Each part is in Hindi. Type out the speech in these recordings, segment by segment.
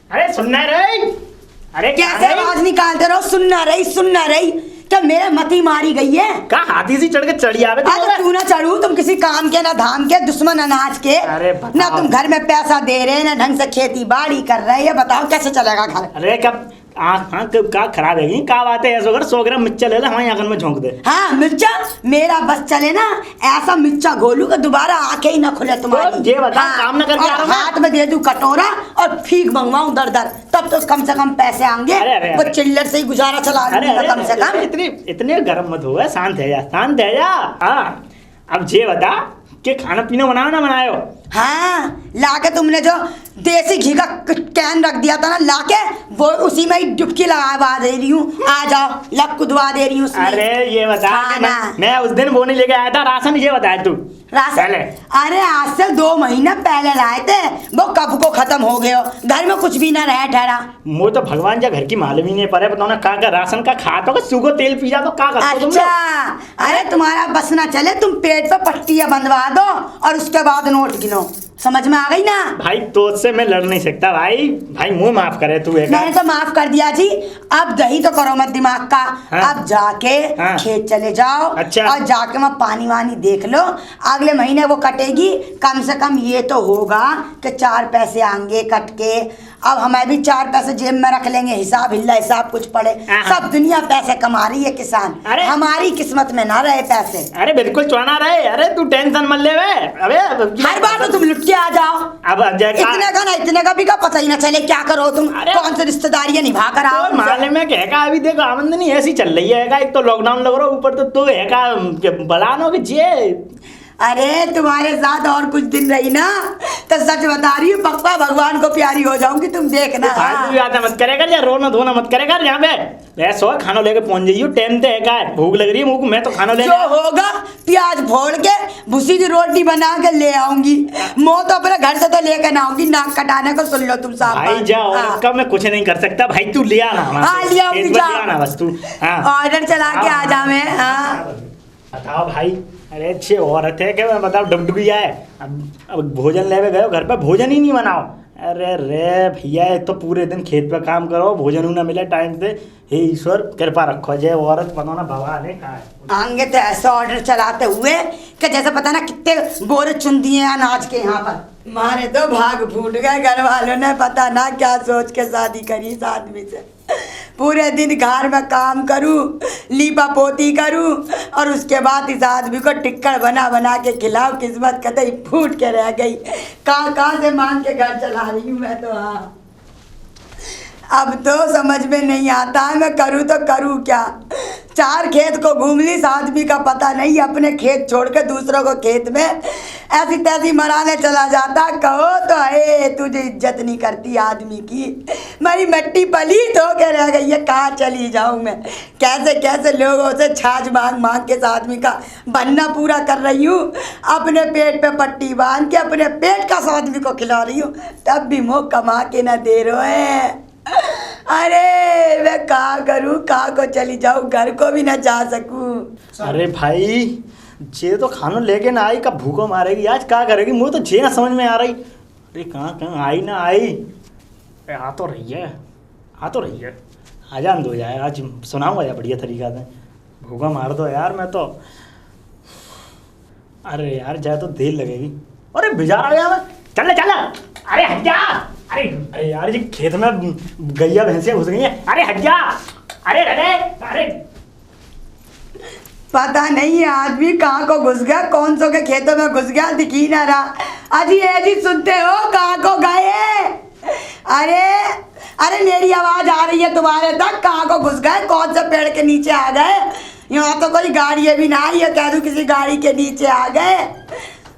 अरे सुनना रही। अरे कैसे आवाज निकालते रहो, सुनना रही क्या मेरे मती मारी गई है? का हाथी सी चढ़ के चढ़ी आवे तू ना चढ़ू, तुम किसी काम के ना धाम के, दुश्मन अनाज के। अरे ना तुम घर में पैसा दे रहे ना ढंग से खेती बाड़ी कर रहे हैं, बताओ कैसे चलेगा घर? अरे कब आँख का खराब है का बात है? ऐसा कर 100 ग्राम मिर्चा ले ले, हमारे आंगन में झोंक दे। हाँ मिर्चा, मेरा बस चले ना ऐसा मिर्चा घोलू कि दोबारा आंखें ही ना खुले तुम्हारी। ये बता, काम ना करके आ रहा हूं। हाथ में दे दूं कटोरा और भीख मंगवाऊं दर दर, तब तो कम से कम पैसे आएंगे। वो चिल्लर से ही गुजारा चला कम से कम। इतने गर्म मत हो, शांत है जा। हाँ अब ये बता कि खाना पीना बनाओ ना बनायो? हाँ लाके तुमने जो देसी घी का कैन रख दिया था ना, लाके वो उसी में ही डुबकी लगा दे रही हूँ। आ जाओ, लक कुदवा दे रही हूँ। अरे ये बता कि मैं उस दिन वो नहीं लेके आया था राशन, ये बताया तू राशन? अरे आज से 2 महीना पहले लाए थे, वो कब को खत्म हो गए हो, घर में कुछ भी ना रहे ठहरा। वो तो भगवान जा घर की मालूम ही नहीं पड़े, बताओ ना का राशन का खाता हो, सूखो तेल पी जा तो का करते हो? अच्छा अरे तुम्हारा बस ना चले, तुम पेट पे पट्टियां बंधवा दो और उसके बाद नोट गिनो, समझ में आ गई ना? भाई तो से मैं लड़ नहीं सकता भाई मुंह माफ करे तू। मैंने तो माफ कर दिया जी, अब दही तो करो मत दिमाग का। हाँ? अब जाके खेत चले जाओ। अच्छा। और जाके वहाँ पानी वानी देख लो, अगले महीने वो कटेगी। कम से कम ये तो होगा कि 4 पैसे आएंगे कट के। अब हमें भी 4 पैसे जेब में रख लेंगे, हिसाब हिल्ला हिसाब कुछ पड़े। सब दुनिया पैसे कमा रही है किसान, हमारी किस्मत में ना रहे पैसे। अरे बिल्कुल चुना रहे, अरे तू टेंशन मत ले। अबे हर बार तो तुम लुट के आ जाओ। अब इतने का भी का पता ही ना चले क्या करो तुम, कौन सी रिश्तेदारियां निभा कर आओ। माले में कहेगा अभी देखो आमदनी ऐसी चल रही है, एक तो लॉकडाउन लग रहा है, ऊपर तो तू है बलानो के जे। अरे तुम्हारे साथ और कुछ दिन रही ना तो सच बता रही हूँ, पक्का भगवान को प्यारी हो जाऊंगी, तुम देखना। मत करेगा या रोना धोना मत करेगा यहाँ पे। ऐसा खाना लेके पहुंच जाइयो, टाइम ते है, भूख लग रही है मुझको, मैं तो खाना ले जो होगा प्याज फोड़ के भूसी की रोटी बना के ले आऊंगी। मैं तो अपने घर से तो लेकर ना आऊंगी, नाक कटाने को सुन लो तुम साहब। भाई जाओ, का मैं कुछ नहीं कर सकता भाई, तू ले आना। हाँ लिया आऊंगी, बस तू ऑर्डर चला के आ जा। मैं बताओ भाई, अरे अच्छी औरत है क्या, मैं बताओ डुबडुबी आए। अब भोजन लेवे गए, घर पे भोजन ही नहीं बनाओ। अरे रे भैया, तो पूरे दिन खेत पे काम करो, भोजन ना मिले टाइम से। हे ईश्वर कृपा रखो, जय औरत बनाना भगवान है कहा आएंगे तो ऐसा ऑर्डर चलाते हुए कि जैसे पता ना कितने बोरे चुन दिए अनाज के यहाँ पर। मारे तो भाग फूट गए, घर वालों ने पता ना क्या सोच के शादी करी इस आदमी से। पूरे दिन घर में काम करूं, लीपा पोती करूं और उसके बाद इस आदमी को टिक्कड़ बना बना के खिलाओ। किस्मत कतई फूट के रह गई, कहाँ से मांग के घर चला रही हूँ मैं तो। हाँ अब तो समझ में नहीं आता है मैं करूँ तो करूँ क्या। 4 खेत को घूम ली, इस आदमी का पता नहीं, अपने खेत छोड़ के दूसरों को खेत में ऐसी तैसी मराने चला जाता। कहो तो है तुझे इज्जत नहीं करती आदमी की। मेरी मिट्टी पलीत हो के रह गई है, कहाँ चली जाऊँ मैं। कैसे कैसे लोगों से छाछ मांग मांग के इस आदमी का बनना पूरा कर रही हूँ, अपने पेट पे पट्टी बांध के अपने पेट का इस आदमी को खिला रही हूँ, तब भी मुँह कमा के न दे रहे। अरे मैं कहाँ करूँ, कहाँ को चली जाऊँ, घर को भी ना जा सकूँ। अरे भाई जे तो खाना लेके ना आई, कब भूखो मारेगी आज, क्या करेगी? मुझे तो जे ना समझ में आ रही। अरे कहाँ आई ना आई, आ तो रही है, आजान दो जाए, आज सुनाऊंगा यार बढ़िया तरीका से। भूखा मार दो यार, मैं तो। अरे यार जाए तो देर लगेगी। अरे भिजा रहा गया मैं, चल। अरे हट जा। अरे यार जी खेत में गैया भैंसियां घुस गई हैं। अरे हट जा। अरे पता नहीं आदमी कहाँ को घुस गया, कौन सो के खेतों में घुस गया, दिख ही ना रहा। अजी ऐसी सुनते हो, कहाँ को गए? अरे मेरी आवाज आ रही है तुम्हारे तक, कहाँ को घुस गए, कौन से पेड़ के नीचे आ गए? यहाँ तो कोई गाड़ी भी ना आई है, कह दूँ किसी गाड़ी के नीचे आ गए।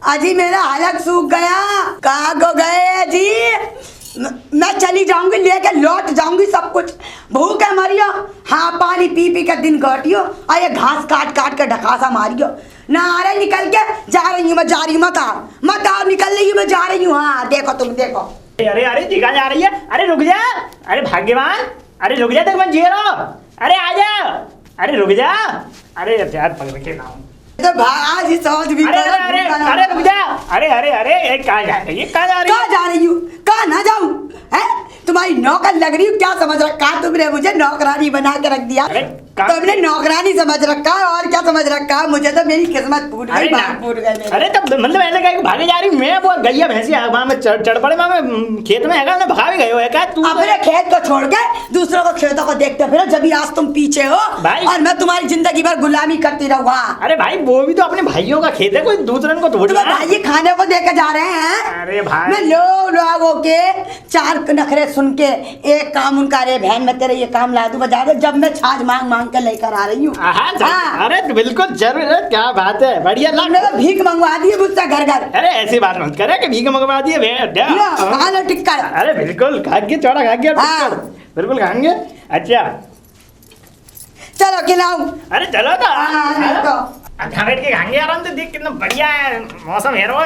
अजी मेरा हलक सूख गया, कहाँ को गए जी? मैं चली जाऊंगी, लेके लौट जाऊंगी सब कुछ। भूख है मरियो, हाँ पानी पी पी के दिन काटियो, और ये घास काट काट के ढकासा मारियो। ना आ रहे निकल के, जा रही हूँ मैं, जा रही हूँ, मत आओ, निकल रही हूँ मैं, जा रही हूँ। हाँ देखो तुम देखो। अरे दिखा जा रही है। अरे रुक जा, अरे भाग्यवान, अरे रुक जा, तक मैं जी रहा हूँ। अरे आ जा, अरे रुक जा। अरे यार पकड़ के लाऊं, तो आज ही समझ भी अरे अरे अरे अरे रुक जा। अरे अरे अरे ये कहाँ जा रही है, कहाँ जा रही है? कहाँ जा रही हूँ, कहाँ ना जाऊँ है? तुम्हारी नौकर लग रही हूँ, क्या समझ रखा तुमने मुझे नौकरानी बना के रख दिया? तुमने नौकरानी समझ रखा है और क्या समझ रखा है? मुझे तो मेरी किस्मत फूट गई, बाल फूट गए। अरे तब मतलब ऐसे कहीं भागे जा रही मैं, वो गैया भैंसी वहाँ में चढ़ पड़े, वहाँ में खेत में है भगा भी गए हो क्या तू? अपने खेत को छोड़ के दूसरों को खेतों को देखते फिर, जब आज तुम पीछे हो भाई, और मैं तुम्हारी जिंदगी भर गुलामी करती रहूँ। अरे भाई वो भी तो अपने भाइयों का खेत है, कोई दूसरे को थोड़ी ना। भाई खाने को देके जा रहे हैं। अरे भाई मैं लोगों के चार नखरे सुन के एक काम उनका, अरे बहन मैं तेरे ये काम ला दूं बजा दे, जब मैं छाछ मांग मांग के लेकर आ रही हूँ। अरे बिल्कुल जरूर है, क्या बात है, बढ़िया लग। भीख मंगवा दिए मुझसे घर घर। अरे ऐसी बात मत करे कि भीख मंगवा दिए। टिक्का। अरे बिल्कुल खाएंगे, चौड़ा खाएंगे, बिल्कुल खाएंगे। अच्छा चलो खिलाऊं? अरे चलो तो तो बैठ के खाएंगे आराम से। देख कितना बढ़िया है मौसम है रो।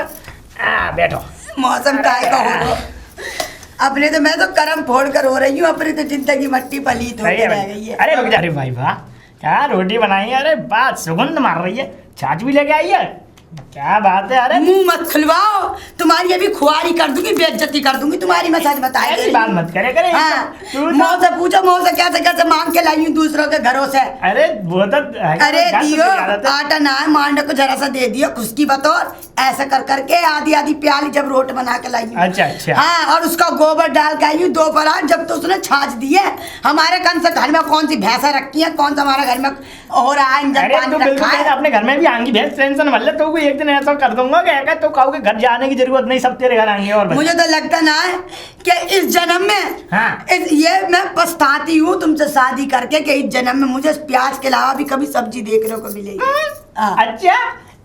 बैठो। मौसम काय का हो अपने तो, मैं तो करम फोड़ कर हो रही हूँ, अपनी तो जिंदगी मट्टी पलीत हो रह गई है। अरे रुक जा रे भाई, वाह क्या रोटी बनाई है। अरे बात सुगंध मार रही है, छाछ भी लेके आई है, क्या बात है। अरे मुंह मत खुलवाओ, तुम्हारी अभी खुआरी कर दूंगी, बेइज्जती कर दूंगी तुम्हारी। मैं सच बताया, ऐसी बात मत करे करे। मौत से पूछो, मौत से कैसे कैसे मांग के लाई हूँ दूसरों के घरों से। अरे वो तो अरे दियो आटा ना है, मांडे को जरा सा दे दियो खुशकी बतौर, ऐसा कर करके आधी आधी प्याली जब रोट बना के लाई हूँ। अच्छा अच्छा। हाँ, और उसका गोबर डाल के आई हूँ 2 परात, जब तो उसने छाछ दी है। हमारे कौन से घर में कौन सी भैंसा रखी है, कौन सा हमारे घर में हो रहा है इंजन पानी रखा है। अपने घर में भी आएंगी भैंस, टेंशन मत ले, तो एक दिन ऐसा कर दूंगा कि तो कहोगे घर जाने की जरूरत नहीं, सब तेरे घर आएंगे। और मुझे तो लगता ना है कि इस जन्म में, हाँ। ये मैं पछताती हूँ तुमसे शादी करके कि इस जन्म में मुझे प्याज के अलावा भी कभी सब्जी देखने को मिलेगी। अच्छा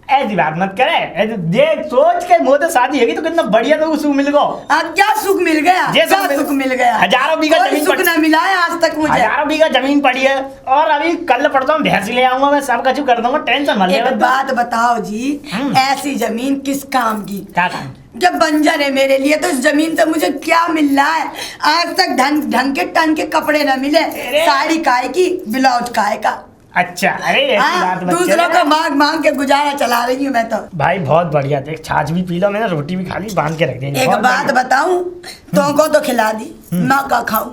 ऐसी बात मत करे, देख सोच के मोटे शादी है तो कितना बढ़िया तो सुख मिल गया। क्या सुख मिल गया? क्या सुख मिल गया? हजारों बीघा जमीन सुख ना मिला है आज तक मुझे। हजारों बीघा जमीन पड़ी है, और अभी कल पड़ता हूँ भैंस ले आऊंगा, मैं सब कुछ कर दूंगा, टेंशन मत ले। एक बात बताओ जी, ऐसी जमीन किस काम की? क्या काम? जब बंजर है मेरे लिए, तो इस जमीन से मुझे क्या मिल रहा है? आज तक ढंग के टन के कपड़े न मिले, साड़ी काय की, ब्लाउज काय का। अच्छा अरे ऐसी बात मत दूसरों का मांग मांग के गुजारा चला रही हूँ मैं तो। भाई बहुत बढ़िया, देख छाछ भी पी लो, मैंने रोटी भी खा ली, बांध के रख दी। एक बात बताऊं, तुमको तो खिला दी, मैं का खाऊं?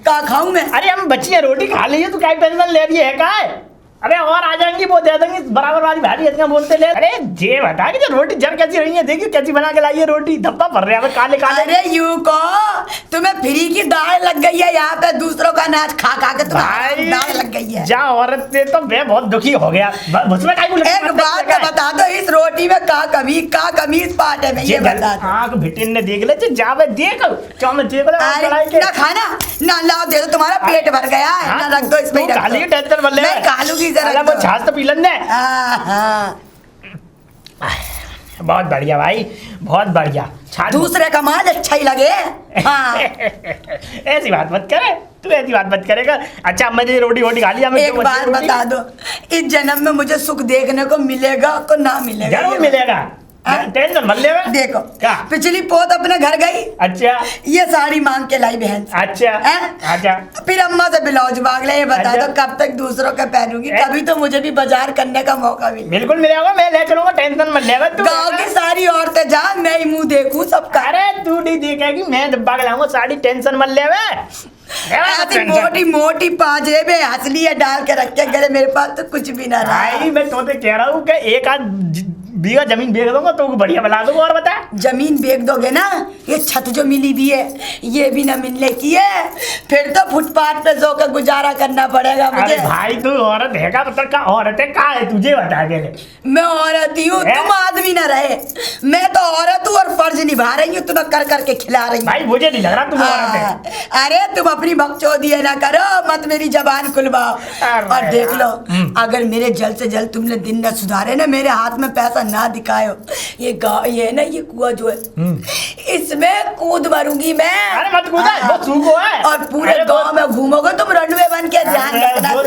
का खाऊं मैं? अरे हम बच्ची है, रोटी खा ली है, तू क्या टेंशन ले रही है का है? अरे और आ जाएंगी वो दे देंगे बराबर वाली भारी इतना बोलते ले। अरे ये बता कि जो रोटी जर कैसी रही है, देखिए कैसी बना के लाई है रोटी, धब्बा भर रहे हैं काले काले। अरे यू को तुम्हें फ्री की दाल लग गई है यहाँ पे, दूसरों का अनाज खा खा के तुम्हारी दाल लग गई है। जा औरत से तो मैं बहुत दुखी हो गया। उसमें एक बात बता दो, इस रोटी में का कमी इस पाटे में, ये बता दो। आँख भिटिन ने देख ले, जा मैं देख ना खाना ना लाओ, दे दो, तुम्हारा पेट भर गया है, ना रख दो इसमें। खा लूंगी जरा, वो छाछ तो पी लेने। बहुत बढ़िया भाई, बहुत बढ़िया। दूसरे का माल अच्छा ही लगे। हाँ। ऐसी बात मत करे तू, ऐसी बात मत करेगा। अच्छा मैंने रोटी वोटी खा लिया। एक बात बता दो, इस जन्म में मुझे सुख देखने को मिलेगा को ना मिलेगा? जरूर मिलेगा, टेंशन मत ले। देखो क्या पिछली पोत अपने घर गई, अच्छा ये साड़ी मांग के लाई बहन, अच्छा अच्छा, फिर अम्मा से ब्लाउज मांग ले। ये बता दो कब तक दूसरों का पहनूंगी? कभी तो मुझे भी बाजार करने का मौका मिले। बिल्कुल मिलेगा, मैं ले चलूंगा, टेंशन मत ले। गाँव की सारी औरतें जा, मैं ही मुँह देखूं सबका। अरे तू नहीं देखेगी, मैं डब्बा के लाऊंगा साड़ी, टेंशन मत ले। ऐसी मोटी मोटी पाजेबे हंसली है डाल के रख के गले, मेरे पास तो कुछ भी ना रहा। मैं तो कह रहा हूँ कि एक आध बीघा जमीन बेच दूंगा तो बढ़िया बना दूंगा। और बता, जमीन बेच दोगे ना, ये छत जो मिली भी है ये भी ना मिलने की है, फिर तो फुटपाथ पे सो कर गुजारा करना पड़ेगा मुझे। भाई तू औरत है का? मतलब का औरत है का है? तुझे बता दे। मैं औरत ही हूँ, तुम आदमी ना रहे। मैं तो औरत हूँ और फर्ज निभा रही हूँ, तुम्हें कर करके खिला रही हूँ। भाई मुझे नहीं लग रहा तुम औरत है। अरे तुम अपनी बकचोदी ना करो, मत मेरी जबान खुलवाओ। और देख लो, अगर मेरे जल्द से जल्द तुमने दिन न सुधारे ना, मेरे हाथ में पैसा ना दिखायो। ये गाँव ये ना ये कुआं जो है इसमें कूद मरूंगी मैं। अरे मत कूद, वो सूखो है। और पूरे गाँव में घूमोगे तुम रनवे बन के, ध्यान रखना। वो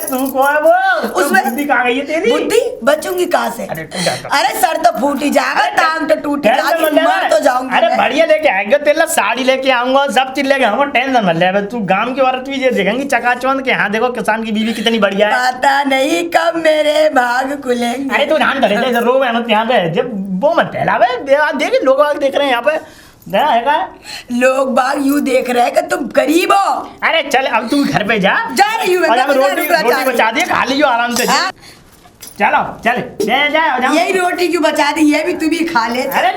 सूखो है वो। उसमें बुद्धि कहाँ गई है तेरी? बुद्धि बचूंगी कहाँ से? अरे सर तो फूट ही जाएगा, टांग तो टूट ही जाएगी, मर तो जाऊंगी। अरे बढ़िया लेके आएंगे तेरा, साड़ी लेके आऊंगा, सब चीज लेके आऊंगा, टेंशन मत ले। तू गांव की औरत भी ये देखेंगी चकाचौंध के, हाँ देखो किसान की बीवी कितनी बढ़िया है। पता नहीं कब मेरे भाग खुलेंगे। अरे तू ध्यान धरे ले, रो मत यहाँ पे, जब वो मत फैलावे। देख लोग देख रहे हैं यहाँ पे, है लोग बाग यूं देख रहे हैं कि तुम गरीब हो। अरे चल अब तू घर पे जा रही हूँ, रोटी बचा दिए, खा लीजिए आराम से। चलो चल जा। यही रोटी क्यों बचा दी, ये भी तू भी खा ले। अरे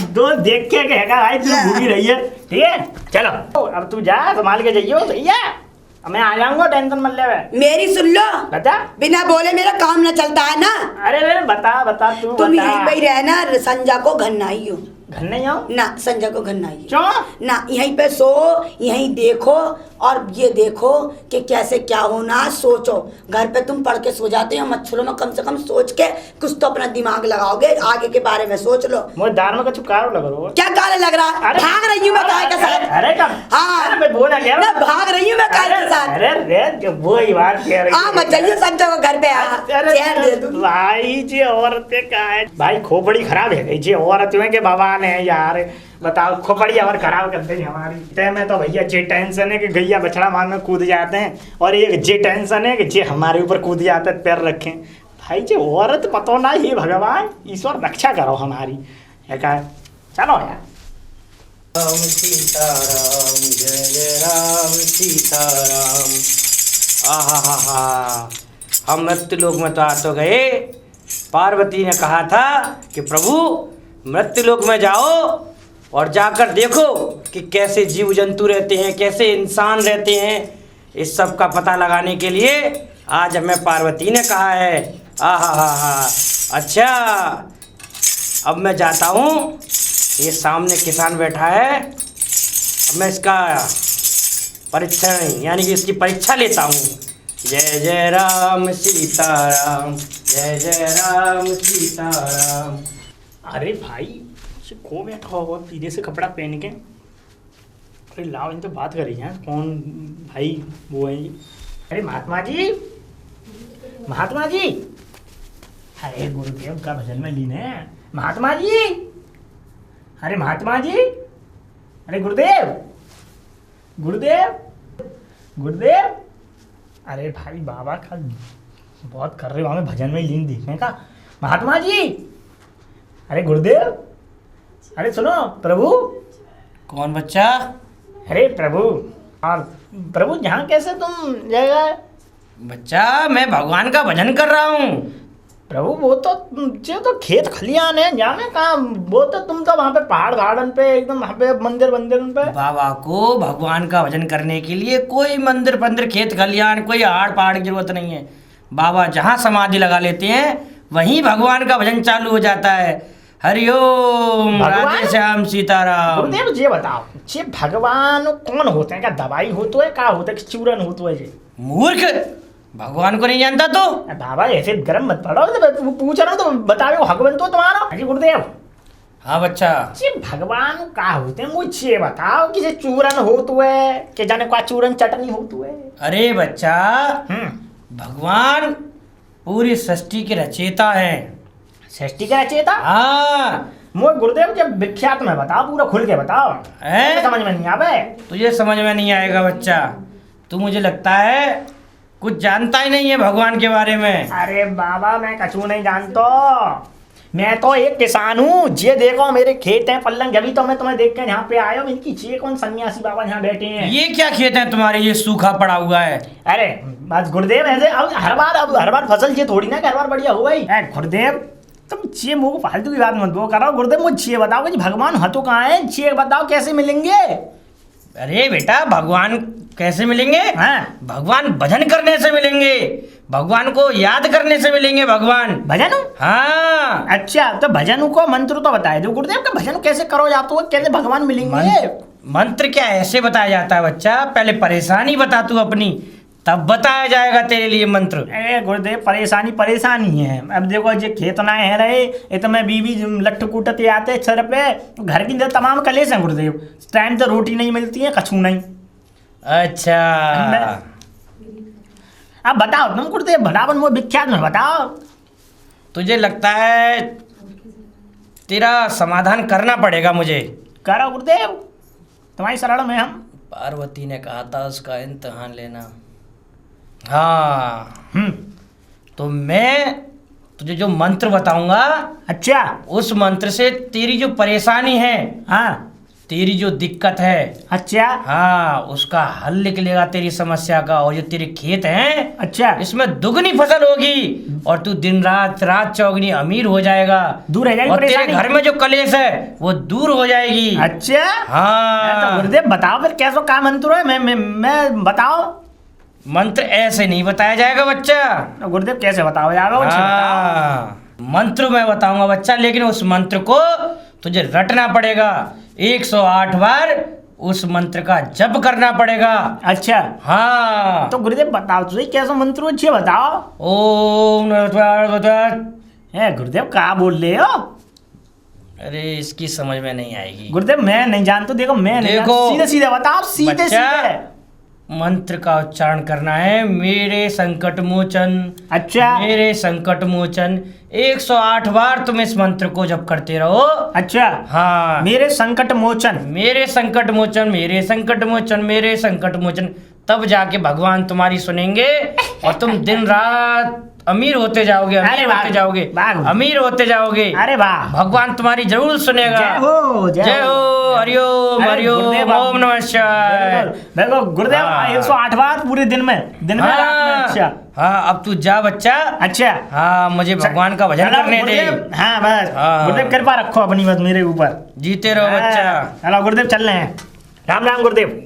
दो देख के कहेगा भाई तू भूखी रही है, ठीक है। चलो अब तू जा, संभाल के जाइयो, सही है। मैं आ जाऊंगा, टेंशन मत ले। मेरी सुन लो, बता। बिना बोले मेरा काम न चलता है ना। अरे बता तुम यहीं पे रहना, संजा को घर ना ही हो। घर नहीं आओ ना, संजा को घर ना ही क्यों ना, यहीं पे सो, यहीं देखो और ये देखो कि कैसे क्या होना, सोचो। घर पे तुम पढ़ के सो जाते हो, मच्छरों में कम से कम सोच के कुछ तो अपना दिमाग लगाओगे, आगे के बारे में सोच लो। मुझे दार में कुछ कारो लग रहा है। क्या काले लग रहा है? भाग रही हूँ मैं काय के साथ। अरे कब? हाँ मैं बोला क्या ना, भाग रही हूँ मैं काय के साथ। अरे वो ही बात कह रही है। मत जाइए संजा को घर पे। भाई जी औरतें का है भाई, खोपड़ी खराब है गई जी औरतें के भगवान है यार। बताओ खोपड़ी और खराब कर देगी हमारी। तय में तो भैया जे टेंशन है कि गैया बछड़ा मार में कूद जाते हैं, और एक जे टेंशन है कि जे हमारे ऊपर कूद जाते हैं पैर रखें। भाई जी औरत पतो ना, ये भगवान ईश्वर रक्षा करो हमारी है का। चलो यार। राम सीताराम, जय जय राम सीताराम। आहा, हम मृत्युलोक में तो आ तो गए। पार्वती ने कहा था कि प्रभु मृत्युलोक में जाओ और जाकर देखो कि कैसे जीव जंतु रहते हैं, कैसे इंसान रहते हैं। इस सब का पता लगाने के लिए आज हमें पार्वती ने कहा है। आहा, अच्छा अब मैं जाता हूँ। ये सामने किसान बैठा है, अब मैं इसका परीक्षण यानी कि इसकी परीक्षा लेता हूँ। जय जय राम सीताराम, जय जय राम सीताराम। अरे भाई को बैठा हुआ सीधे से कपड़ा पहन के। अरे लाओ इनसे बात करी है, कौन भाई वो है ये? अरे महात्मा जी, महात्मा जी। अरे गुरुदेव का भजन में लीन है महात्मा जी। अरे महात्मा जी, अरे गुरुदेव, गुरुदेव, गुरुदेव। अरे भाई बाबा का बहुत कर रहे हो हमें भजन में लीन देखने का। महात्मा जी, अरे गुरुदेव, अरे सुनो प्रभु। कौन बच्चा? अरे प्रभु, और प्रभु यहाँ कैसे तुम जगह? बच्चा मैं भगवान का भजन कर रहा हूँ। प्रभु वो तो खेत खलियान है, जाने कहाँ। वो तो तुम तो वहाँ पे पहाड़ गार्डन पे एकदम वहाँ पे मंदिर पे। बाबा को भगवान का भजन करने के लिए कोई मंदिर खेत खलियान कोई हाड़ पहाड़ की जरूरत नहीं है। बाबा जहाँ समाधि लगा लेते हैं वहीं भगवान का भजन चालू हो जाता है। हरिओम, राधे श्याम सीताराम। गुरुदेव जी बताओ, ये भगवान कौन होते हैं? क्या दवाई होता है, क्या होता है, चूरन होता है? जी मूर्ख, भगवान को नहीं जानता तो? बाबा ऐसे गर्म मत पड़ो, तो पूछ रहा हूँ तो बताओ भगवान तो तुम्हारा। अरे गुरुदेव। हाँ बच्चा। ये भगवान क्या होते हैं मुझे बताओ, कि चूरन होता है कि जाने का चूरन चटनी होती है? अरे बच्चा, भगवान पूरी सृष्टि के रचयिता है। सृष्टि का रचयिता? हाँ। मोर गुरुदेव जब विख्यात में बताओ, पूरा खुल के बताओ। समझ में नहीं आवे। तुझे समझ में नहीं आएगा बच्चा, तू मुझे लगता है कुछ जानता ही नहीं है भगवान के बारे में। अरे बाबा मैं कछु नहीं जानता, मैं तो एक किसान हूँ। ये देखो मेरे खेत हैं पल्लंग, जभी तो मैं तुम्हें देख कर यहाँ पे आया हूँ। इनकी ये कौन सन्यासी बाबा यहाँ बैठे हैं? ये क्या खेत है तुम्हारे, ये सूखा पड़ा हुआ है? अरे बस गुरुदेव ऐसे अब हर बार फसल ये थोड़ी ना, हर बार बढ़िया हुआ ही। गुरुदेव तुम ये मुँह फालतू की बात मत दो करो। गुरुदेव मुझे ये बताओ कि भगवान हतो कहाँ है? ये बताओ कैसे मिलेंगे? अरे बेटा, भगवान कैसे मिलेंगे? हाँ। भगवान भजन करने से मिलेंगे, भगवान को याद करने से मिलेंगे। भगवान भजन? हाँ। अच्छा तो भजन को मंत्र तो बताए दो गुरुदेव, का भजन कैसे करो आप तो कैसे भगवान मिलेंगे? मंत्र क्या ऐसे बताया जाता है बच्चा? पहले परेशानी बता तू अपनी, तब बताया जाएगा तेरे लिए मंत्र। ए गुरुदेव परेशानी परेशानी है। अब देखो ये खेत ना है रहे, ये तो मैं बीवी लट्ठू कूटते आते सर पे, घर की तो तमाम कलेश हैं गुरुदेव। टाइम तो रोटी नहीं मिलती है, कछू नहीं। अच्छा अब बताओ तुम गुरुदेव, भलावन वो विख्यात में बताओ। तुझे लगता है तेरा समाधान करना पड़ेगा मुझे। करो गुरुदेव, तुम्हारी शरण में हम। पार्वती ने कहा था उसका इम्तिहान लेना। हाँ तो मैं तुझे जो मंत्र बताऊंगा, अच्छा उस मंत्र से तेरी जो परेशानी है, हाँ तेरी जो दिक्कत है, अच्छा हाँ उसका हल निकलेगा तेरी समस्या का। और जो तेरे खेत हैं, अच्छा इसमें दुगनी फसल होगी और तू दिन रात रात चौगनी अमीर हो जाएगा। दूर रह जाएगी और तेरे परेशानी। घर में जो कलेश है वो दूर हो जाएगी। अच्छा हाँ तो गुरुदेव बताओ फिर कैसो का मंत्र है, मैं बताओ। मंत्र ऐसे नहीं बताया जाएगा बच्चा। तो गुरुदेव कैसे बताओ यार, वो अच्छे बताओ। हाँ मंत्र मैं बताऊंगा बच्चा, लेकिन उस मंत्र को तुझे रटना पड़ेगा। 108 बार उस मंत्र का जप करना पड़ेगा। अच्छा हाँ तो गुरुदेव बताओ तुझे कैसा मंत्र हो, अच्छे बताओ। ओम है गुरुदेव का बोल रहे हो? अरे इसकी समझ में नहीं आएगी गुरुदेव मैं नहीं जानता, देखो मैं नहीं देखो, जानता। सीधे सीधे बताओ, सीधे बच्चा, सीधे। मंत्र का उच्चारण करना है, मेरे संकट मोचन, अच्छा मेरे संकट मोचन। 108 बार तुम इस मंत्र को जप करते रहो। अच्छा हाँ मेरे संकट मोचन, मेरे संकट मोचन, मेरे संकट मोचन, मेरे संकट मोचन। तब जाके भगवान तुम्हारी सुनेंगे और तुम दिन रात अमीर होते जाओगे, अरे अमीर वाह, होते जाओगे, वाह। अमीर होते जाओगे। अरे वाह, भगवान तुम्हारी जरूर सुनेगा। जय हो जय हो, हरिओम अरे हरिओम, गुरुदेव, ओम नमः शिवाय। देखो गुरुदेव हाँ। 108 बार पूरे दिन में रात में। हाँ अच्छा हाँ अब तू जा बच्चा। अच्छा हाँ मुझे भगवान का भजन चलो करने दे। गुरुदेव, हाँ बस हाँ। गुरुदेव कृपा रखो अपनी बस मेरे ऊपर। जीते रहो बच्चा। चलो गुरुदेव चल रहे हैं। राम राम गुरुदेव।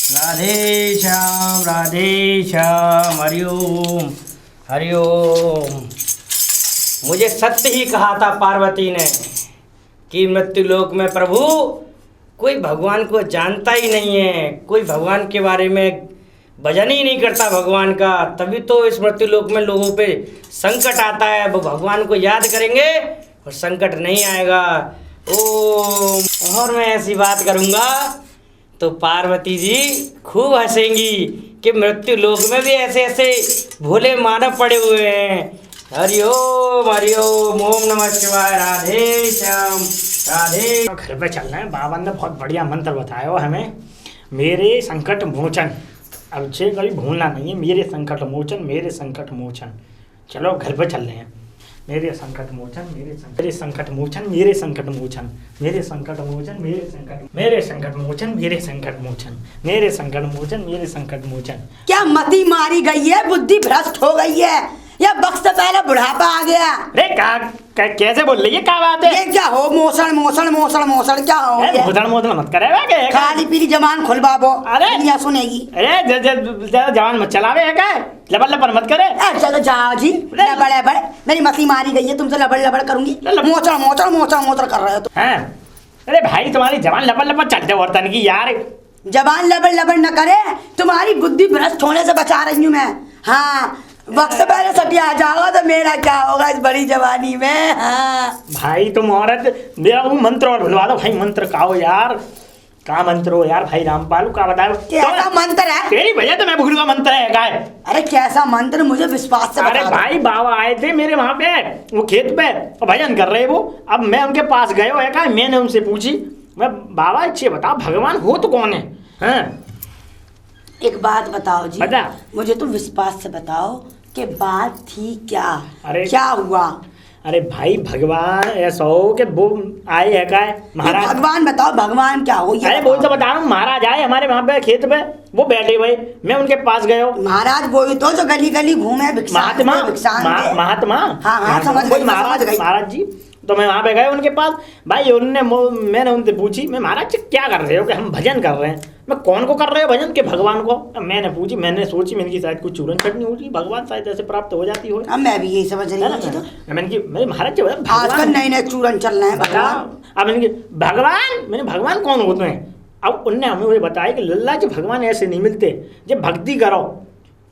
राधे श्याम हरिओम हरिओम। मुझे सत्य ही कहा था पार्वती ने कि मृत्युलोक में प्रभु कोई भगवान को जानता ही नहीं है, कोई भगवान के बारे में भजन ही नहीं करता भगवान का। तभी तो इस मृत्युलोक में लोगों पे संकट आता है। वो भगवान को याद करेंगे और संकट नहीं आएगा। ओम। और मैं ऐसी बात करूँगा तो पार्वती जी खूब हंसेंगी कि मृत्यु लोक में भी ऐसे ऐसे भोले मानव पड़े हुए हैं। हरिओम हरिओम, ओम नमः शिवाय, राधे श्याम राधे। घर पे चलना है, बाबा ने बहुत बढ़िया मंत्र बताया हो हमें, मेरे संकट मोचन। अब से कभी भूलना नहीं है, मेरे संकट मोचन, मेरे संकट मोचन। चलो घर पे चल रहे हैं। मेरे संकट मोचन, मेरे संकट मोचन, मेरे संकट मोचन, मेरे संकट मोचन, मेरे संकट मोचन, मेरे संकट मोचन, मेरे संकट मोचन, मेरे संकट मोचन। क्या मति मारी गई है, बुद्धि भ्रष्ट हो गई है, या वक्त से पहले बुढ़ापा आ गया। अरे कैसे बोल रही है, क्या बात है? ये क्या हो, मोसण मोसण मोसण मोसण क्या हो गया? मोदन मोदन मत करेगा क्या? खाली पीली जबान खुलवाबो, अरे! दुनिया सुनेगी। अरे जवान मत चलावे है क्या? लबड़ लबड़ मत करे। चलो जाओ जी, लबड़ लबड़, मेरी मति मारी गई है, तुमसे लबड़ लबड़ करूंगी। मोचड़ मोचड़ मोचड़ मोचड़ कर रहे हो तुम। हाँ अरे भाई तुम्हारी जवान लबड़ लबड़ चलते वर्तन की यार। जबान लबड़ लबड़ न करे, तुम्हारी बुद्धि भ्रष्ट होने से बचा रही हूँ मैं। हाँ वक्त से पहले सटिया आ जाओगा तो मेरा क्या होगा इस बड़ी जवानी में। हाँ भाई तुम औरत, मेरा वो मंत्र और भुलवा दो भाई। मंत्र का हो यार, का मंत्र हो यार भाई रामपाल का बताओ। कैसा मंत्र है? तेरी भैया तो मैं भूल गया मंत्र है क्या है? अरे कैसा मंत्र, मुझे विश्वास से अरे बता दो। भाई बाबा आए थे मेरे वहाँ पे, वो खेत पे और भजन कर रहे वो। अब मैं उनके पास गए है क्या, मैंने उनसे पूछी, मैं बाबा अच्छे बताओ भगवान हो तो कौन है? हाँ एक बात बताओ जी, बता। मुझे तो विश्वास से बताओ कि बात थी क्या, अरे! क्या हुआ? अरे भाई भगवान ऐसा हो कि वो आए है क्या महाराज? भगवान बताओ, भगवान क्या हो? ये अरे वो तो बता रहा हूँ, महाराज आए हमारे वहाँ पे खेत पे, वो बैठे भाई, मैं उनके पास गया हूँ। महाराज वही तो जो गली गली घूमे महात्मा महात्मा हाँ हाँ समझ गई, महाराज समझ गई। महाराज जी, तो मैं वहाँ पे गया उनके पास भाई। मैंने उनसे पूछी, मैं महाराज जी क्या कर रहे हो? कि हम भजन कर रहे हैं। मैं कौन को कर रहे हो भजन? के भगवान को। मैंने पूछी, मैंने सोची मैंने की शायद कुछ चूरन चटनी होती, भगवान शायद ऐसे प्राप्त हो जाती हो। अब मैं भी यही समझ रही हूँ जी। तो मैंने की मेरे महाराज जी आजकल नए नए चूरन चल रहे हैं भगवान। अब मैंने भगवान, मैंने भगवान कौन होते हैं? अब उनने हमें वो बताया कि लल्ला जी भगवान ऐसे नहीं मिलते, जब भक्ति करो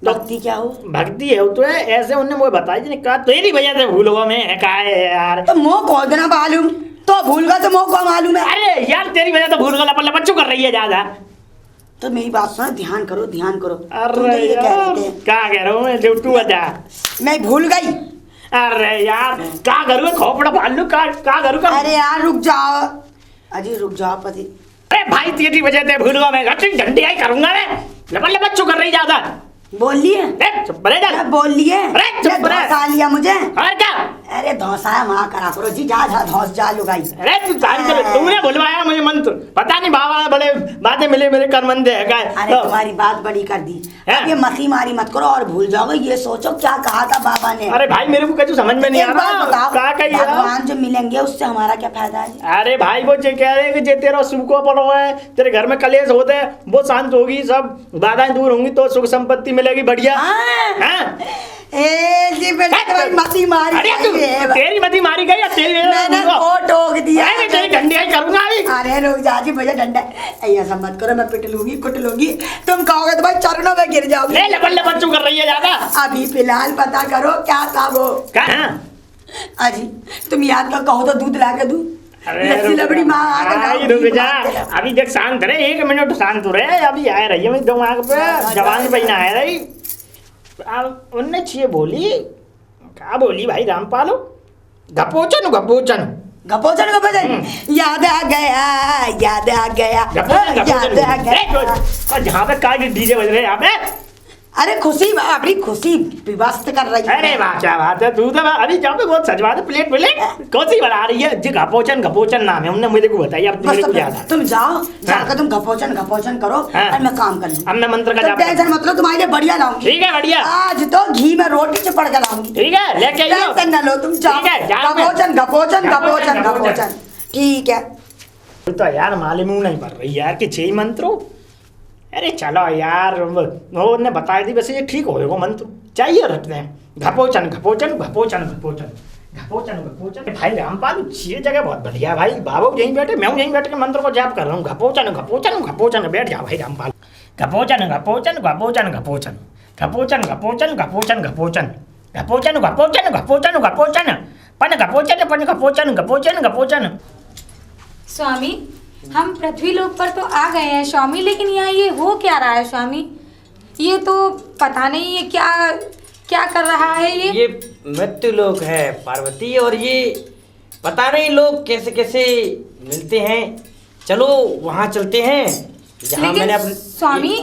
तो भक्ति क्या हो? भक्ति है तो है ऐसे। उनने मुझे बताया जी ने कहा तेरी वजह से भूल हुआ मैं कहा है यार। तो मोह को ना मालूम तो भूल गया, तो मोह को मालूम है। अरे यार तेरी वजह से भूल गया, लपट लपट कर रही है ज्यादा। तो मेरी बात सुनो, ध्यान करो ध्यान करो। तुम तो अरे ये कह यार रहे थे क्या कह रहा हूँ मैं, जो तू बता। मैं भूल गई। अरे यार क्या करूँ, खोपड़ा फाड़ लूँ क्या करूँ। अरे यार रुक जाओ, अजी रुक जाओ पति। अरे भाई तेरी वजह से भूल गया मैं, झंडी आई करूंगा मैं, लपट लपट चुप कर रही ज्यादा। बोल लिए? चुप रह जा। बोल लिए? अरे चुप रह। धौसा लिया मुझे। और क्या? अरे धौसा वहाँ करा करो जी, जा जा धौस जा लुगाई। अरे तू तुमने बुलवाया मुझे मंत्र, पता नहीं बाबा बड़े बातें मिले मेरे कर मंदे है क्या। अरे तुम्हारी बात बड़ी कर दी। अब ये मसी मारी मत करो और भूल जाओगे। ये सोचो क्या कहा था बाबा ने। अरे भाई मेरे को कुछ समझ में नहीं आ रहा, क्या कही भगवान जो मिलेंगे उससे हमारा क्या फायदा है? अरे भाई वो जो कह रहे हैं कि जे तेरा सुख को पड़ो है, तेरे घर में कलेश होते हैं वो शांत होगी, सब बाधाएं दूर होंगी तो सुख संपत्ति मिलेगी बढ़िया। हाँ? ए जी बेटा तुम्हारी मसी मारी गई है। तेरी मती मारी गई या तेरी मैंने को टोक दिया। मैं तेरी डंडी आई करूंगा अभी। अरे रुक जा जी भैया, डंडा ऐसा मत करो, मैं पिट लूंगी कुट लूंगी। तुम कहोगे तो भाई चरणों में गिर जाओगे। ले लपट लपट चुप कर रही है ज्यादा। अभी फिलहाल पता करो क्या था वो। क्या? अजी तुम याद का कहो तो दूध ला के दूं। अरे लस्सी लबड़ी माँ रुक जा, अभी देख शांत रहे, 1 मिनट शांत रहे। अभी आ रही है मेरे दिमाग पे, जवान पे ना आ रही। अब उनने छे बोली, क्या बोली भाई रामपालो? घपोचन घपोचन घपोचन घपोचन याद आ गया, याद आ गया, याद आ गया। जहाँ पे का डीजे बज रहे हैं यहाँ पे। अरे खुशी अपनी खुशी विवस्त कर रही है। अरे वाह क्या बात है, तू तो अभी जहाँ पे बहुत सजवा दे प्लेट कौन सी बना रही है जी। घपोचन घपोचन नाम है, उनने मुझे को बताया। अब मेरे को याद है। तुम जाओ जाकर तुम घपोचन घपोचन करो और मैं काम कर लूँ। अब मैं मंत्र का जाप टेंशन मत लो, तुम्हारे लिए बढ़िया लाऊंगी। ठीक है बढ़िया। आज तो घी में रोटी चिपड़ के लाऊंगी। ठीक है लेके आइयो। टेंशन न लो तुम जाओ। घपोचन घपोचन घपोचन घपोचन ठीक है। तो यार मालूम नहीं पड़ रही यार कि 6 मंत्रों। अरे चलो यार वो ने बताया थी, वैसे ये ठीक होगा मंत्र चाहिए रखते हैं। घपोचन घपोचन घपोचन घपोचन घपोचन घपोचन। भाई रामपाल ये जगह बहुत बढ़िया भाई, बाबू यहीं बैठे, मैं यहीं बैठ के मंत्र को जाप कर रहा हूँ। घपोचन घपोचन घपोचन, बैठ जा भाई रामपाल। घपोचन घपोचन घपोचन घपोचन घपोचन घपोचन घपोचन घपोचन घपोचन घपोचन घपोचन घपोचन पन घपोचन पन घपोचन घपोचन घपोचन। स्वामी हम पृथ्वी लोक पर तो आ गए हैं स्वामी, लेकिन यहाँ ये हो क्या रहा है स्वामी? ये तो पता नहीं ये क्या क्या कर रहा है। ये मृत्यु लोक है पार्वती, और ये पता नहीं लोग कैसे कैसे मिलते हैं। चलो वहाँ चलते हैं जहाँ लेकिन मैंने अपने स्वामी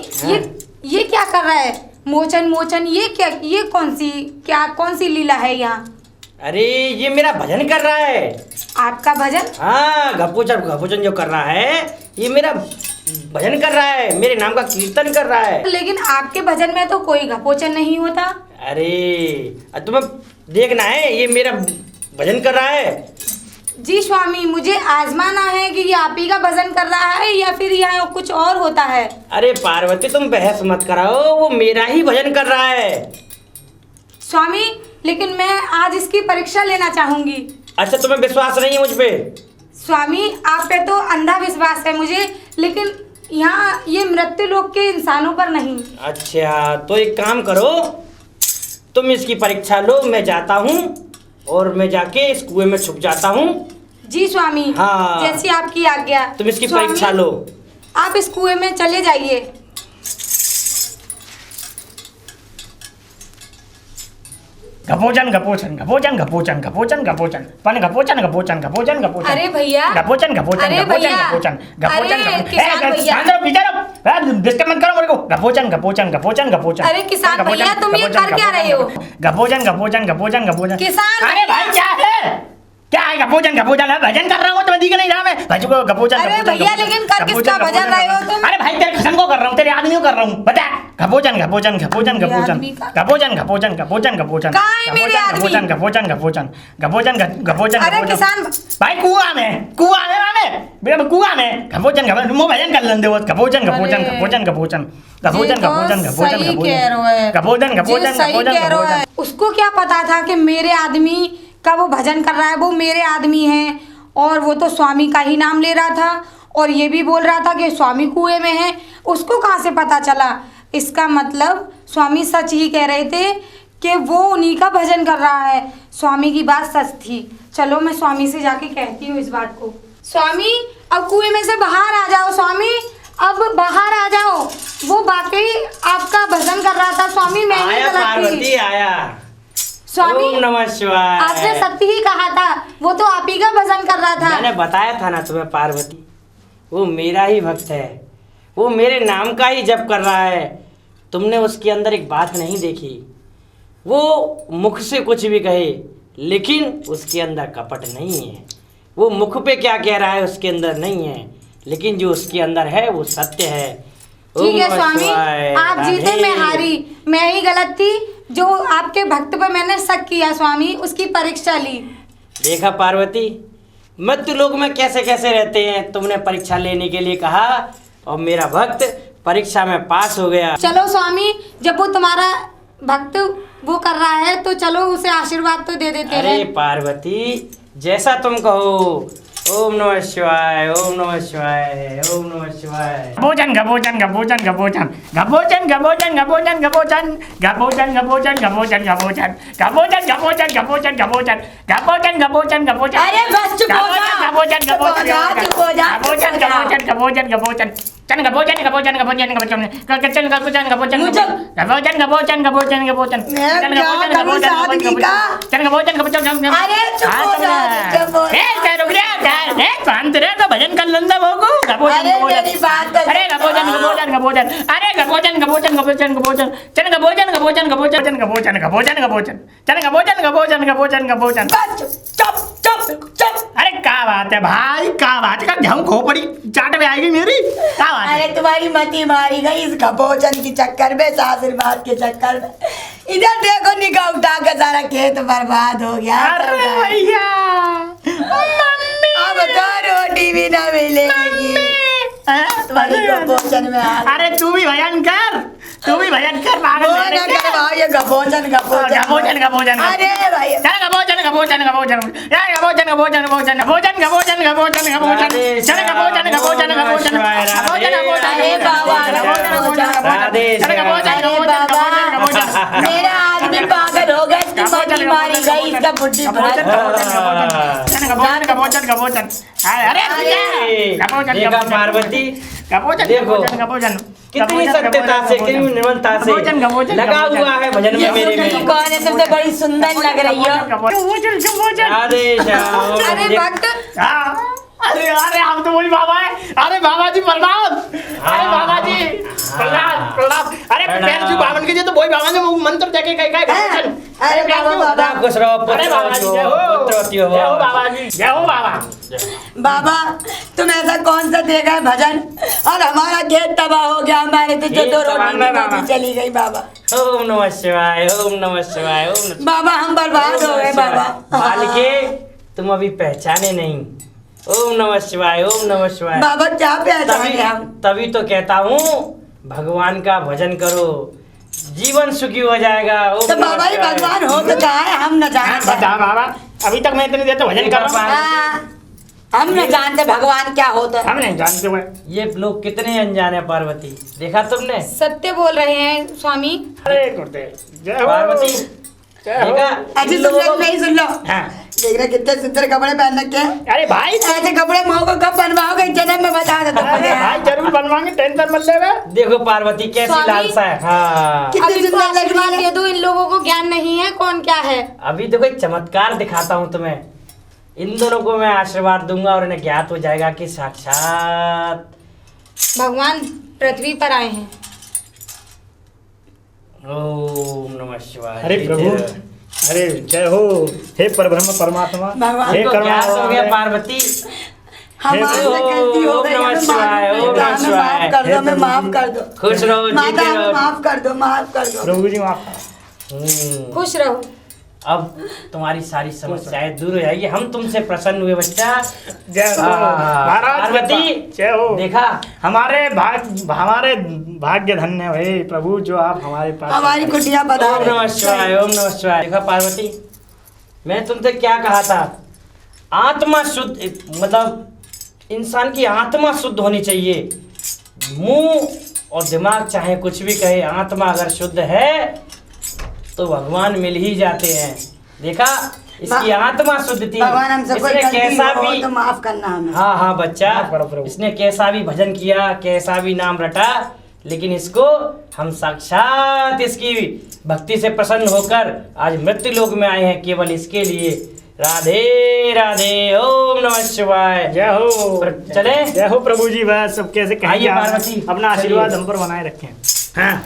ये क्या कर रहा है? मोचन मोचन ये क्या, ये कौन सी लीला है यहाँ? अरे ये मेरा भजन कर रहा है। आपका भजन? हाँ घपोचन घपोचन जो कर रहा है ये मेरा भजन कर रहा है, मेरे नाम का कीर्तन कर रहा है। लेकिन आपके भजन में तो कोई घपोचन नहीं होता। अरे तुम्हें देखना है, ये मेरा भजन कर रहा है। जी स्वामी मुझे आजमाना है कि ये आप ही का भजन कर रहा है या फिर यहाँ कुछ और होता है। अरे पार्वती तुम बहस मत कराओ, वो मेरा ही भजन कर रहा है। स्वामी लेकिन मैं आज इसकी परीक्षा लेना चाहूंगी। अच्छा तुम्हें विश्वास नहीं है मुझ पे? स्वामी आप पे तो अंधा विश्वास है मुझे, लेकिन यहाँ ये मृत्यु लोक के इंसानों पर नहीं। अच्छा तो एक काम करो, तुम इसकी परीक्षा लो, मैं जाता हूँ और मैं जाके इस कुएं में छुप जाता हूँ। जी स्वामी हाँ जैसी आपकी आज्ञा। तुम इसकी स्वामी, परीक्षा लो। आप इस कुएं में चले जाइए। घपोचन घपोचन घपोचन घपोचन घपोचन घपोचन पन घपोचन घपोचन घपोचन घपोचन। अरे भैया घपोचन घपोचन अरे घपोचन भैया घपोचन घपोचन अरे किसान भैया डिस्टर्ब मत करो मेरे को। घपोचन घपोचन घपोचन घपोचन। अरे किसान भैया तुम ये कर क्या रहे हो? घपोचन घपोचन घपोचन घपोचन। किसान अरे भाई क्या है, क्या है घपोचन घपोचन? है भजन कर रहा हूँ तुम्हें दिख नहीं रहा मैं भजन को घपोचन। अरे भैया लेकिन कर किसका भजन रहे हो तुम? अरे भाई तेरे किसान को कर रहा हूँ, तेरे आदमी को कर रहा हूँ, बता। घपोचन घपोचन घपोचन घपोचन घपोचन घपोचन घपोचन घपोचन कहाँ है मेरे आदमी? घपोचन घपोचन घपोचन घपोचन घपोचन। अरे किसान भाई कुआं में मेरे कुआं में घपोचन घपोचन मो भजन कर लेंदे वो। घपोचन घपोचन घपोचन घपोचन घपोचन घपोचन घपोचन घपोचन घपोचन घपोचन। उसको क्या पता था कि मेरे आदमी का वो भजन कर रहा है, वो मेरे आदमी हैं और वो तो स्वामी का ही नाम ले रहा था और ये भी बोल रहा था कि स्वामी कुएं में है, उसको कहाँ से पता चला? इसका मतलब स्वामी सच ही कह रहे थे कि वो उन्हीं का भजन कर रहा है। स्वामी की बात सच थी। चलो मैं स्वामी से जाके कहती हूँ इस बात को। स्वामी अब कुएं में से बाहर आ जाओ, स्वामी अब बाहर आ जाओ। वो वाकई आपका भजन कर रहा था स्वामी, मैं नहीं आया गलत पार्वती थी। आया। स्वामी ओम नमः शिवाय। आपने सत्य ही कहा था, वो तो आप ही का भजन कर रहा था। मैंने बताया था ना तुम्हें पार्वती, वो मेरा ही भक्त है, वो मेरे नाम का ही जप कर रहा है। तुमने उसके अंदर एक बात नहीं देखी, वो मुख से कुछ भी कहे लेकिन उसके अंदर कपट नहीं है। वो मुख पे क्या कह रहा है उसके अंदर नहीं है, लेकिन जो उसके अंदर है वो सत्य है। ठीक है ओम नमः स्वामी, शिवाय, आप जीते राधे। मैं हारी। मैं ही गलत थी, जो आपके भक्त पे मैंने शक किया स्वामी, उसकी परीक्षा ली। देखा पार्वती, मृत्यु लोक में कैसे कैसे रहते हैं। तुमने परीक्षा लेने के लिए कहा और मेरा भक्त परीक्षा में पास हो गया। चलो स्वामी, जब वो तुम्हारा भक्त वो कर रहा है तो चलो उसे आशीर्वाद तो दे देते अरे हैं। पार्वती, जैसा तुम कहो। ओम नमः शिवाय, ओम नमः शिवाय, ओम नमः शिवाय। गभोजन गभोजन गभोजन गभोजन गभोजन गभोजन गभोजन गभोजन गभोजन गभोजन गभोजन गभोजन गभोजन गभोजन गभोजन गभोजन गभोजन गभोजन गभोजन। अरे बस चुप हो जा। गभोजन चुप हो जा, चुप हो जा, गभोजन चुप हो जा। गभोजन गभोजन गभोजन चन गभोजन गभोजन गभोजन गभोजन चन गभोजन गभोजन मुझे- गभोजन गभोजन गभोजन गभोजन मैं चन क्या गभोजन करूं गभोजन इस आदमी गभोजन का? चन गभोजन गभोजन। अरे चुप हो जा, चुप हो जा। ए रुक जा, ए शांत रह, तो भजन कर लंदा भोगू। गभोजन अरे गभोजन। मेरी बात तो अरे गभोजन गभोजन गभोजन, अरे गभोजन गभोजन गभोजन गभोजन चन गभोजन गभोजन गभोजन गभोजन गभोजन गभोजन चन गभोजन गभोजन गभोजन गभोजन। बस चुप चुप चुप। अरे क्या बात है भाई, क्या बात है? झम खोपड़ी चाट में आएगी मेरी, क्या बात है? अरे तुम्हारी मती मारी गई इस गभोजन के चक्कर में, इस आशीर्वाद के चक्कर में। इधर देखो, निगाह उठा के सारा खेत बर्बाद हो गया। अरे भैया, मम्मी, अब तो रोटी भी न मिलेगी। तुम्हारी गभोजन में आ गई। अरे तू भी भजन कर, तू भी भजन कर। वो ना करवाओ ये गभोजन गभोजन गभोजन गभोजन। अरे भाई चल गभोजन गभोजन गभोजन, या गभोजन गभोजन गभोजन गभोजन गभोजन गभोजन गभोजन चल गभोजन गभोजन गभोजन गभोजन गभोजन। अरे बाबा, राधे चल गभोजन अरे गभोजन बाबा, गभोजन गभोजन। मेरा आदमी पागल हो गया, इसकी मती मारी गई, इसका बुद्धि भ्रष्ट। देखा पार्वती, देखो कितनी सत्यता से, कितनी निर्मलता से लगा हुआ है भजन में मेरे में। कौन है? तुम तो बड़ी सुंदर लग रही हो। राधे श्याम। अरे भक्त, अरे अरे हम तो वही बाबा है। अरे बाबा जी प्रणाम। अरे बाबा जी प्रणाम प्रणाम। अरे पैर जी बावन के, तो वही बाबा ने मंत्र देके कहीं अरे बाबा, बाबा। खुश रहो, अरे बाबा जी जय हो, पुत्रवती हो। जय हो बाबा जी, जय हो बाबा। बाबा, तुम ऐसा कौन सा देखा है भजन, और हमारा खेत तबाह हो गया, हमारे तो जो दो रोटी बाबा, की बाबा। चली गई। बाबा ओम नमः शिवाय, ओम नमः शिवाय, ओम नमः बाबा, हम बर्बाद हो गए बाबा। बालिके, तुम अभी पहचाने नहीं। ओम नमः शिवाय, ओम नमः शिवाय। बाबा क्या पहचाने तभी हम? तभी तो कहता हूँ भगवान का भजन करो, जीवन सुखी हो जाएगा। ओम तो नमः बाबा ये शिवाय। भगवान हो तो कहा है, हम न जानते। बता बाबा, अभी तक मैं इतनी देर तो भजन कर रहा हूँ। हाँ, हम न जानते भगवान क्या होता है। हम नहीं जानते हुए। ये लोग कितने अनजान है पार्वती, देखा तुमने? सत्य बोल रहे हैं स्वामी। अरे गुरुदेव जय हो पार्वती जय हो। देखा? ऐसे सुन लो, नहीं सुन लो। हाँ। देख रहे कितने सुंदर कपड़े पहन रखे हैं। अरे भाई, ऐसे कपड़े मुँह को कब बनवाओगे, जन्म में बता दो अरे भाई तुमको। जरूर बनवाएंगे, टेंशन मत ले। देखो पार्वती कैसी स्वामी? लालसा है। हाँ, कितनी अभी सुंदर लग रही आशीर्वाद है। दे दो, इन लोगों को ज्ञान नहीं है कौन क्या है। अभी देखो एक चमत्कार दिखाता हूँ तुम्हें। इन दोनों को मैं आशीर्वाद दूंगा और इन्हें ज्ञात हो जाएगा कि साक्षात भगवान पृथ्वी पर आए हैं। ओम नमः शिवाय। अरे प्रभु, अरे जय हो, हे परब्रह्म परमात्मा, भगवान हे तो करुणा ज्ञात हो गया वाले। पार्वती। हमारे से गलती हो गई, ओम नमः हमें शिवाय, माफ ओम नमः हमें शिवाय। माफ कर दो, हमें माफ कर दो। खुश रहो, माता जीते हमें रहो। माफ कर दो, माफ कर दो। प्रभु जी माफ। खुश रहो। अब तुम्हारी सारी समस्याएं दूर हो जाएगी। हम तुमसे प्रसन्न हुए बच्चा। जय हो महाराज, पार्वती जय हो। देखा? हमारे भाग्य धन्य है प्रभु, जो आप हमारे पास। हमारी कुटिया ओम बता नमः शिवाय, ओम नमः शिवाय। देखा पार्वती, मैं तुमसे क्या कहा था? आत्मा शुद्ध, मतलब इंसान की आत्मा शुद्ध होनी चाहिए। मुंह और दिमाग चाहे कुछ भी कहे, आत्मा अगर शुद्ध है तो भगवान मिल ही जाते हैं। देखा, इसकी आत्मा शुद्ध थी। भगवान हमसे कोई इसने गलती कैसा हो भी, तो माफ करना हमें। हाँ हाँ बच्चा, माफ करो प्रभु। इसने कैसा भी भजन किया, कैसा भी नाम रटा, लेकिन इसको हम साक्षात इसकी भक्ति से प्रसन्न होकर आज मृत्यु लोक में आए हैं, केवल इसके लिए। राधे राधे, ओम नमः शिवाय। जय हो। चले? जय हो प्रभु जी। बस सब कैसे आइए कहेंगे, पार्वती, अपना आशीर्वाद चलिए। हम पर बनाए रखें। हाँ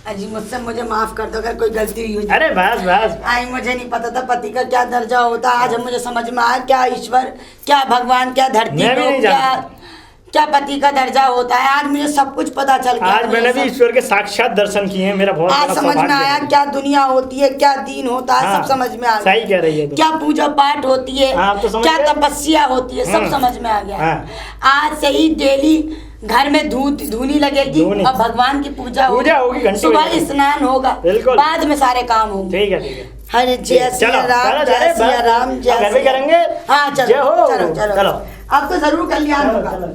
अजी मुझसे मुझे माफ कर दो अगर कोई गलती हुई हो। अरे बस बस। आई मुझे नहीं पता था पति का क्या दर्जा होता है। आज मुझे समझ में आया क्या ईश्वर, क्या भगवान, क्या धरती मैं भी नहीं लोग, क्या जानता। क्या पति का दर्जा होता है। आज मुझे सब कुछ पता चल गया। आज मैंने भी ईश्वर के साक्षात दर्शन किए हैं। मेरा बहुत आज बड़ा समझ में सौभाग्य आया है। क्या दुनिया होती है, क्या दीन होता है, हाँ, सब समझ में आ गया। सही कह रही है तू। क्या पूजा पाठ होती है, हाँ, अब तो समझ क्या गए। तपस्या होती है, सब समझ में आ गया। हाँ। आज से ही डेली घर में धूनी लगेगी धूनी। और भगवान की पूजा पूजा होगी, घंटी सुबह बजेगी। स्नान होगा, बिल्कुल। बाद में सारे काम होंगे। ठीक है ठीक है। हरे जय चलो, सिया राम, चलो, जय चलो, सिया बस। राम, जय अब घर भी सिया- करेंगे। हाँ चलो जय हो। चलो चलो चलो। अब तो जरूर कल्याण होगा।